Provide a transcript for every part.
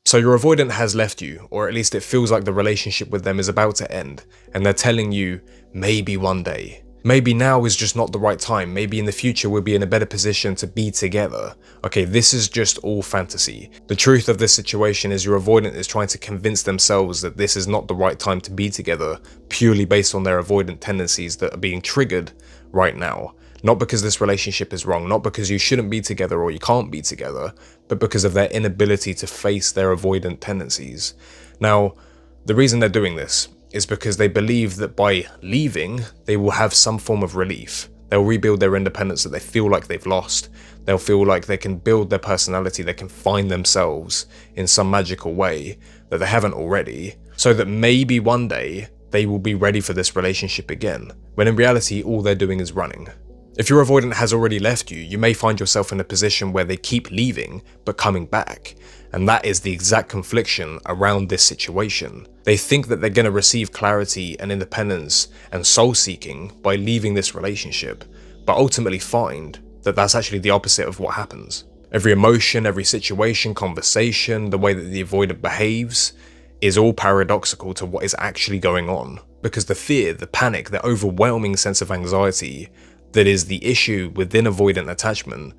So your avoidant has left you, or at least it feels like the relationship with them is about to end, and they're telling you, maybe one day. Maybe now is just not the right time, maybe in the future we'll be in a better position to be together. Okay, this is just all fantasy. The truth of this situation is your avoidant is trying to convince themselves that this is not the right time to be together, purely based on their avoidant tendencies that are being triggered right now. Not because this relationship is wrong, not because you shouldn't be together or you can't be together, but because of their inability to face their avoidant tendencies. Now, the reason they're doing this is because they believe that by leaving, they will have some form of relief. They'll rebuild their independence that they feel like they've lost. They'll feel like they can build their personality, they can find themselves in some magical way that they haven't already, so that maybe one day they will be ready for this relationship again, when in reality all they're doing is running. If your avoidant has already left you, you may find yourself in a position where they keep leaving but coming back, and that is the exact confliction around this situation. They think that they're going to receive clarity and independence and soul seeking by leaving this relationship, but ultimately find that that's actually the opposite of what happens. Every emotion, every situation, conversation, the way that the avoidant behaves is all paradoxical to what is actually going on, because the fear, the panic, the overwhelming sense of anxiety that is the issue within avoidant attachment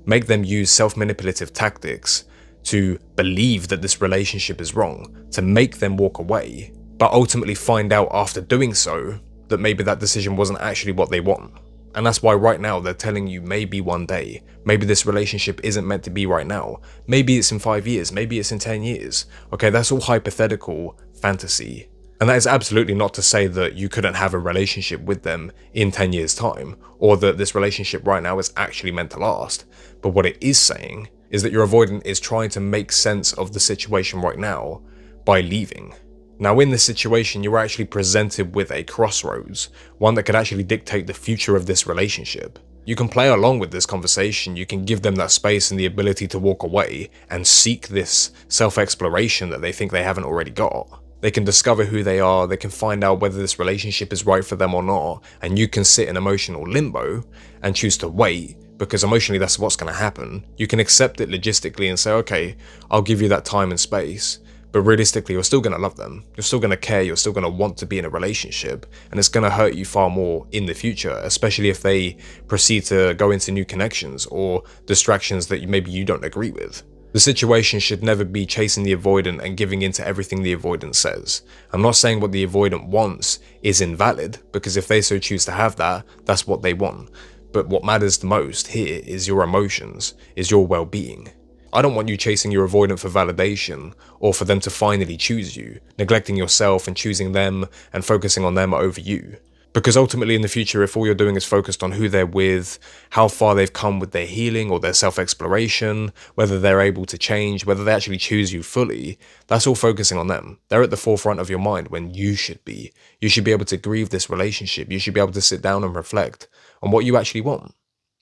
make them use self-manipulative tactics to believe that this relationship is wrong, to make them walk away, but ultimately find out after doing so that maybe that decision wasn't actually what they want. And that's why right now they're telling you maybe one day, maybe this relationship isn't meant to be right now, maybe it's in 5 years, maybe it's in 10 years. Okay, that's all hypothetical fantasy. And that is absolutely not to say that you couldn't have a relationship with them in 10 years time, or that this relationship right now is actually meant to last. But what it is saying is that your avoidant is trying to make sense of the situation right now by leaving. Now in this situation, you're actually presented with a crossroads, one that could actually dictate the future of this relationship. You can play along with this conversation, you can give them that space and the ability to walk away and seek this self-exploration that they think they haven't already got. They can discover who they are, they can find out whether this relationship is right for them or not, and you can sit in emotional limbo and choose to wait, because emotionally that's what's going to happen. You can accept it logistically and say, okay, I'll give you that time and space, but realistically you're still going to love them, you're still going to care, you're still going to want to be in a relationship, and it's going to hurt you far more in the future, especially if they proceed to go into new connections or distractions that maybe you don't agree with. The situation should never be chasing the avoidant and giving into everything the avoidant says. I'm not saying what the avoidant wants is invalid, because if they so choose to have that, that's what they want. But what matters the most here is your emotions, is your well-being. I don't want you chasing your avoidant for validation, or for them to finally choose you, neglecting yourself and choosing them and focusing on them over you. Because ultimately in the future, if all you're doing is focused on who they're with, how far they've come with their healing or their self-exploration, whether they're able to change, whether they actually choose you fully, that's all focusing on them. They're at the forefront of your mind when you should be. You should be able to grieve this relationship. You should be able to sit down and reflect on what you actually want.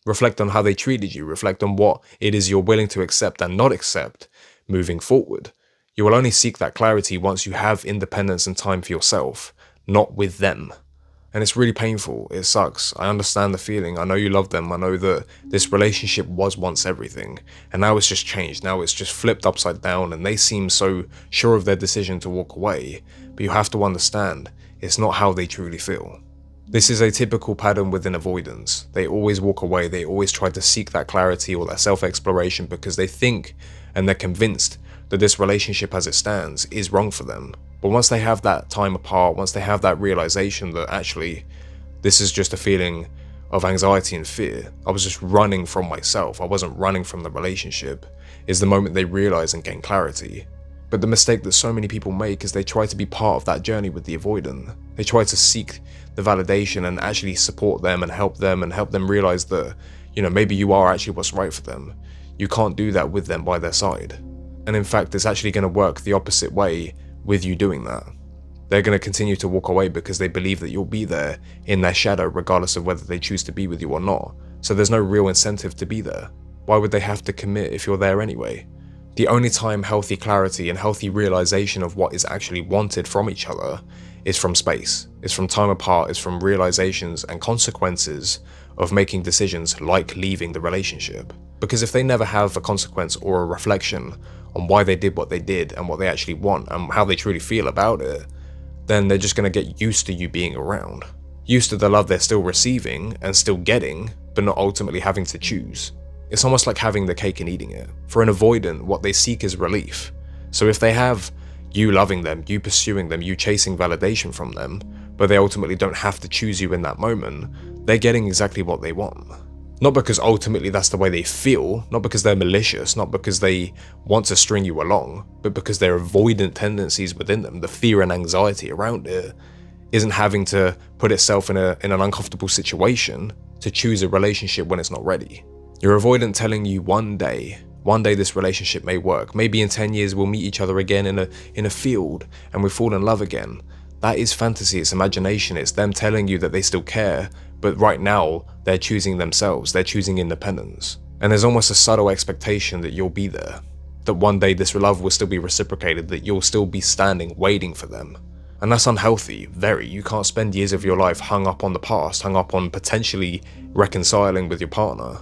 Reflect on how they treated you. Reflect on what it is you're willing to accept and not accept moving forward. You will only seek that clarity once you have independence and time for yourself, not with them. And it's really painful, it sucks, I understand the feeling, I know you love them, I know that this relationship was once everything, and now it's just changed, now it's just flipped upside down and they seem so sure of their decision to walk away, but you have to understand, it's not how they truly feel. This is a typical pattern within avoidance. They always walk away, they always try to seek that clarity or that self-exploration because they think and they're convinced that this relationship as it stands is wrong for them. But once they have that time apart, once they have that realization that actually this is just a feeling of anxiety and fear, I was just running from myself, I wasn't running from the relationship, is the moment they realize and gain clarity. But the mistake that so many people make is they try to be part of that journey with the avoidant. They try to seek the validation and actually support them and help them realize that, maybe you are actually what's right for them. You can't do that with them by their side. And in fact, it's actually going to work the opposite way with you doing that. They're going to continue to walk away because they believe that you'll be there in their shadow regardless of whether they choose to be with you or not. So there's no real incentive to be there. Why would they have to commit if you're there anyway? The only time healthy clarity and healthy realization of what is actually wanted from each other is from space, is from time apart, is from realizations and consequences of making decisions like leaving the relationship. Because if they never have a consequence or a reflection on why they did what they did and what they actually want and how they truly feel about it, then they're just going to get used to you being around. Used to the love they're still receiving and still getting, but not ultimately having to choose. It's almost like having the cake and eating it. For an avoidant, what they seek is relief. So if they have you loving them, you pursuing them, you chasing validation from them, but they ultimately don't have to choose you in that moment, they're getting exactly what they want. Not because ultimately that's the way they feel, not because they're malicious, not because they want to string you along, but because their avoidant tendencies within them, the fear and anxiety around it, isn't having to put itself in an uncomfortable situation to choose a relationship when it's not ready. Your avoidant telling you one day this relationship may work. Maybe in 10 years we'll meet each other again in a field and we fall in love again. That is fantasy, it's imagination, it's them telling you that they still care, but right now they're choosing themselves, they're choosing independence. And there's almost a subtle expectation that you'll be there, that one day this love will still be reciprocated, that you'll still be standing waiting for them. And that's unhealthy, very. You can't spend years of your life hung up on the past, hung up on potentially reconciling with your partner,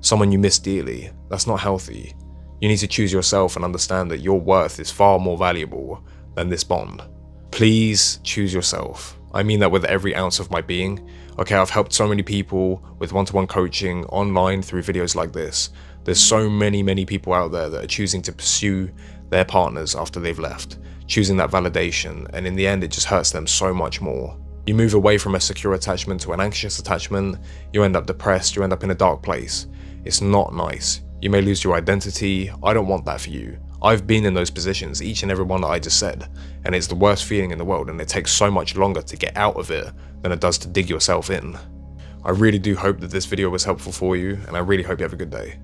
someone you miss dearly. That's not healthy. You need to choose yourself and understand that your worth is far more valuable than this bond. Please choose yourself. I mean that with every ounce of my being. Okay, I've helped so many people with one-to-one coaching online through videos like this. There's so many people out there that are choosing to pursue their partners after they've left, choosing that validation, and in the end it just hurts them so much more. You move away from a secure attachment to an anxious attachment, you end up depressed, you end up in a dark place. It's not nice. You may lose your identity. I don't want that for you. I've been in those positions, each and every one that I just said, and it's the worst feeling in the world, and it takes so much longer to get out of it than it does to dig yourself in. I really do hope that this video was helpful for you, and I really hope you have a good day.